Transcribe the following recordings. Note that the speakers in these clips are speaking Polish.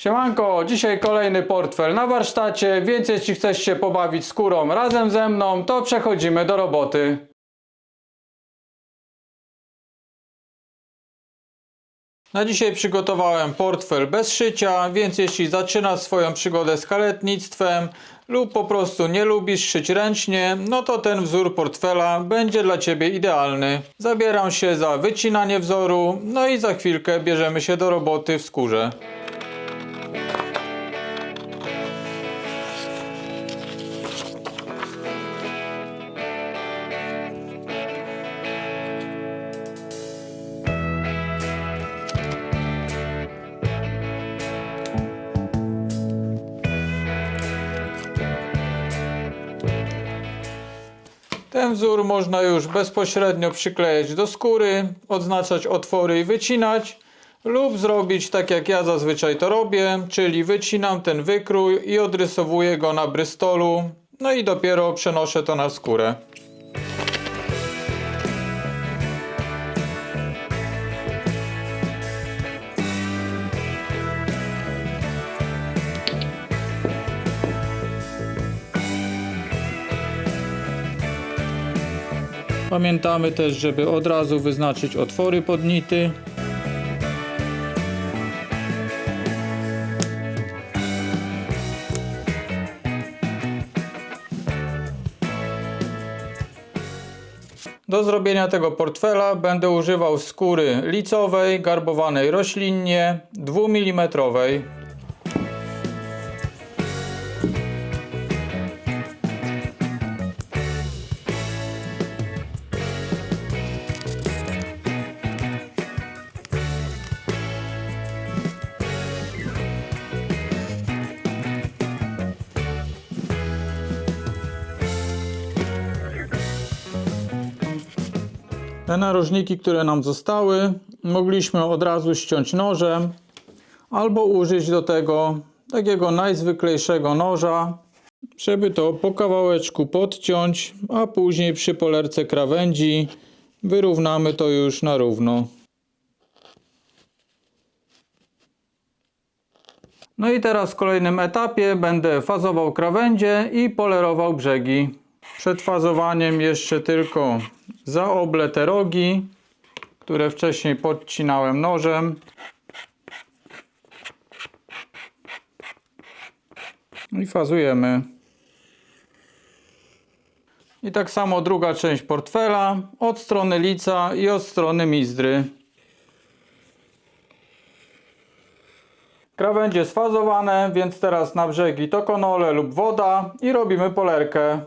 Siemanko, dzisiaj kolejny portfel na warsztacie, więc jeśli chcesz się pobawić skórą razem ze mną, to przechodzimy do roboty. Na dzisiaj przygotowałem portfel bez szycia, więc jeśli zaczynasz swoją przygodę z kaletnictwem lub po prostu nie lubisz szyć ręcznie, no to ten wzór portfela będzie dla Ciebie idealny. Zabieram się za wycinanie wzoru, no i za chwilkę bierzemy się do roboty w skórze. Ten wzór można już bezpośrednio przyklejać do skóry, odznaczać otwory i wycinać, lub zrobić tak jak ja zazwyczaj to robię, czyli wycinam ten wykrój i odrysowuję go na brystolu, no i dopiero przenoszę to na skórę. Pamiętamy też, żeby od razu wyznaczyć otwory pod nity. Do zrobienia tego portfela będę używał skóry licowej, garbowanej roślinnie, 2 mm. Te narożniki, które nam zostały, mogliśmy od razu ściąć nożem albo użyć do tego takiego najzwyklejszego noża, żeby to po kawałeczku podciąć, a później przy polerce krawędzi wyrównamy to już na równo. No i teraz w kolejnym etapie będę fazował krawędzie i polerował brzegi. Przed fazowaniem jeszcze tylko zaoblę te rogi, które wcześniej podcinałem nożem. I fazujemy. I tak samo druga część portfela, od strony lica i od strony mizdry. Krawędzie sfazowane, więc teraz na brzegi tokonole lub woda i robimy polerkę.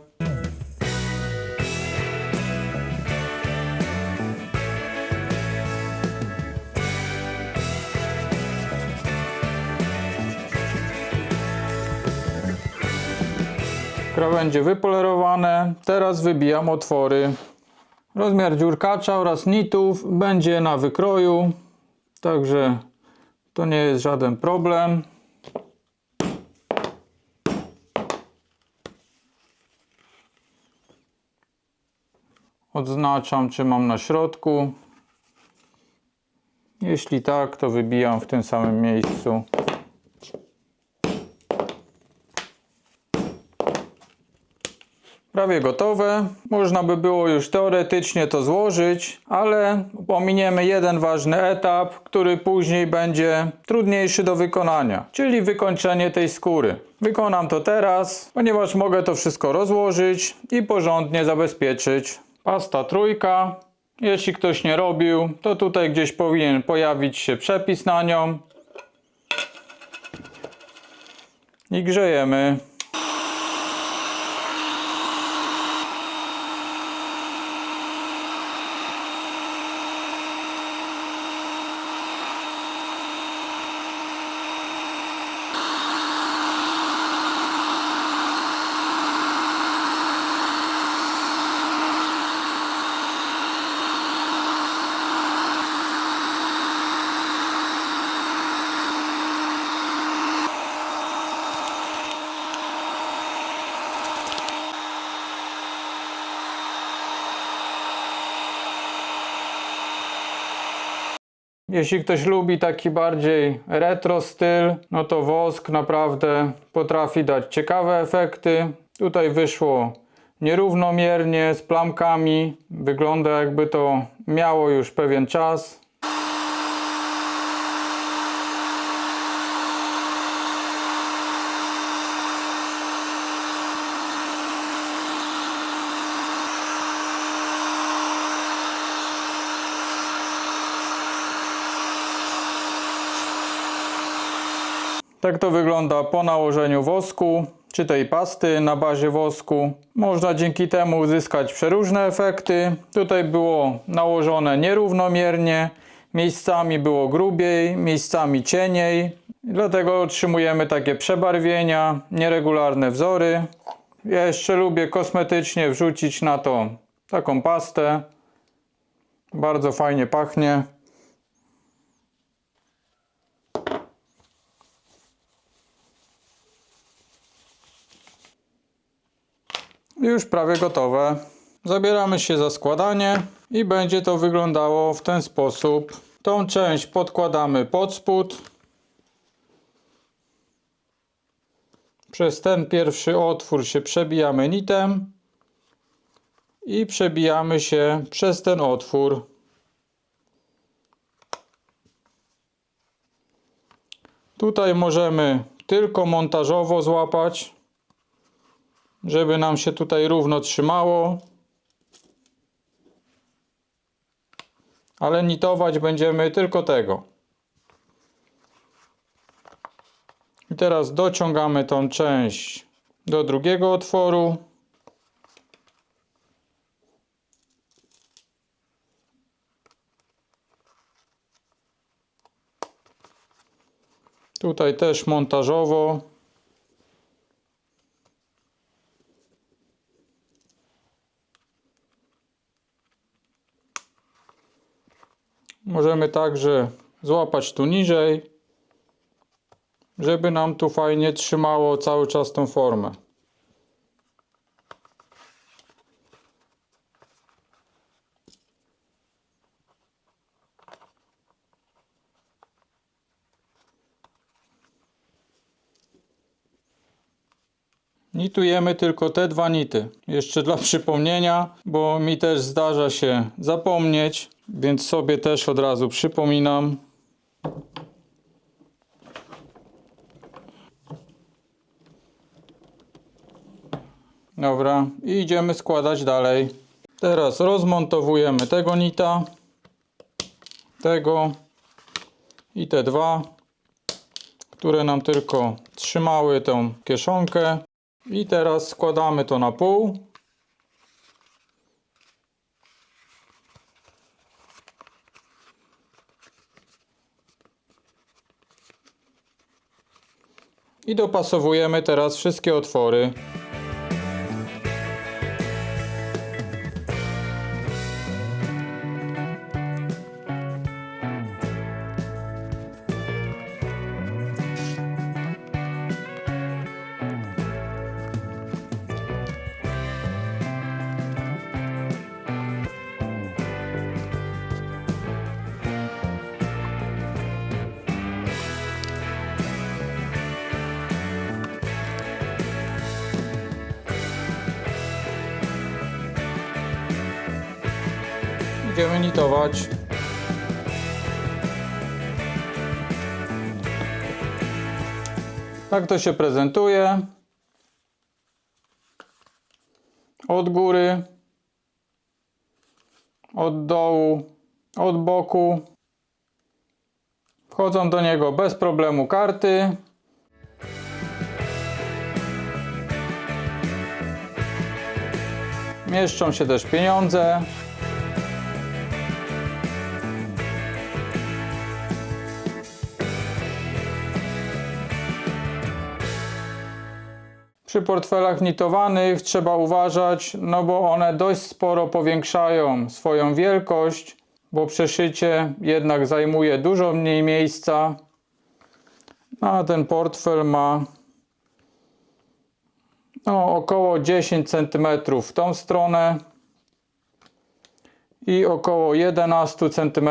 Krawędzie wypolerowane, teraz wybijam otwory. Rozmiar dziurkacza oraz nitów będzie na wykroju, także to nie jest żaden problem. Odznaczam, czy mam na środku. Jeśli tak, to wybijam w tym samym miejscu. Prawie gotowe. Można by było już teoretycznie to złożyć, ale pominiemy jeden ważny etap, który później będzie trudniejszy do wykonania, czyli wykończenie tej skóry. Wykonam to teraz, ponieważ mogę to wszystko rozłożyć i porządnie zabezpieczyć. Pasta trójka. Jeśli ktoś nie robił, to tutaj gdzieś powinien pojawić się przepis na nią. I grzejemy. Jeśli ktoś lubi taki bardziej retro styl, no to wosk naprawdę potrafi dać ciekawe efekty. Tutaj wyszło nierównomiernie, z plamkami. Wygląda jakby to miało już pewien czas. Tak to wygląda po nałożeniu wosku, czy tej pasty na bazie wosku. Można dzięki temu uzyskać przeróżne efekty. Tutaj było nałożone nierównomiernie, miejscami było grubiej, miejscami cieniej. Dlatego otrzymujemy takie przebarwienia, nieregularne wzory. Ja jeszcze lubię kosmetycznie wrzucić na to taką pastę. Bardzo fajnie pachnie. Już prawie gotowe. Zabieramy się za składanie i będzie to wyglądało w ten sposób. Tą część podkładamy pod spód. Przez ten pierwszy otwór się przebijamy nitem i przebijamy się przez ten otwór. Tutaj możemy tylko montażowo złapać, żeby nam się tutaj równo trzymało, ale nitować będziemy tylko tego. I teraz dociągamy tą część do drugiego otworu. Tutaj też montażowo. Możemy także złapać tu niżej, żeby nam tu fajnie trzymało cały czas tą formę. Nitujemy tylko te dwa nity. Jeszcze dla przypomnienia, bo mi też zdarza się zapomnieć, więc sobie też od razu przypominam. Dobra, i idziemy składać dalej. Teraz rozmontowujemy tego nita, tego i te dwa, które nam tylko trzymały tą kieszonkę. I teraz składamy to na pół. I dopasowujemy teraz wszystkie otwory. Idziemy nitować. Tak to się prezentuje. Od góry, od dołu, od boku. Wchodzą do niego bez problemu karty. Mieszczą się też pieniądze. Przy portfelach nitowanych trzeba uważać, no bo one dość sporo powiększają swoją wielkość, bo przeszycie jednak zajmuje dużo mniej miejsca. A ten portfel ma około 10 cm w tą stronę i około 11 cm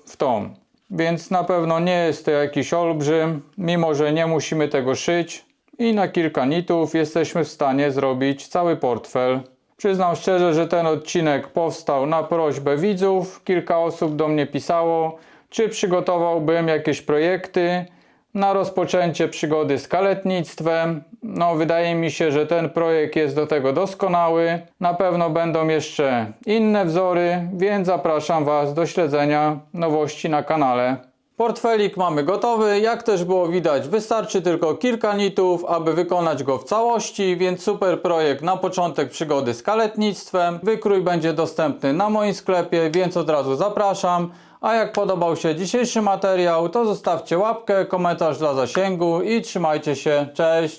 w tą. więc na pewno nie jest to jakiś olbrzym, mimo że nie musimy tego szyć i na kilka nitów jesteśmy w stanie zrobić cały portfel. Przyznam szczerze, że ten odcinek powstał na prośbę widzów. Kilka osób do mnie pisało, czy przygotowałbym jakieś projekty na rozpoczęcie przygody z kaletnictwem. No, wydaje mi się, że ten projekt jest do tego doskonały. Na pewno będą jeszcze inne wzory, więc zapraszam Was do śledzenia nowości na kanale. Portfelik mamy gotowy, jak też było widać, wystarczy tylko kilka nitów, aby wykonać go w całości, więc super projekt na początek przygody z kaletnictwem. Wykrój będzie dostępny na moim sklepie, więc od razu zapraszam. A jak podobał się dzisiejszy materiał, to zostawcie łapkę, komentarz dla zasięgu i trzymajcie się, cześć!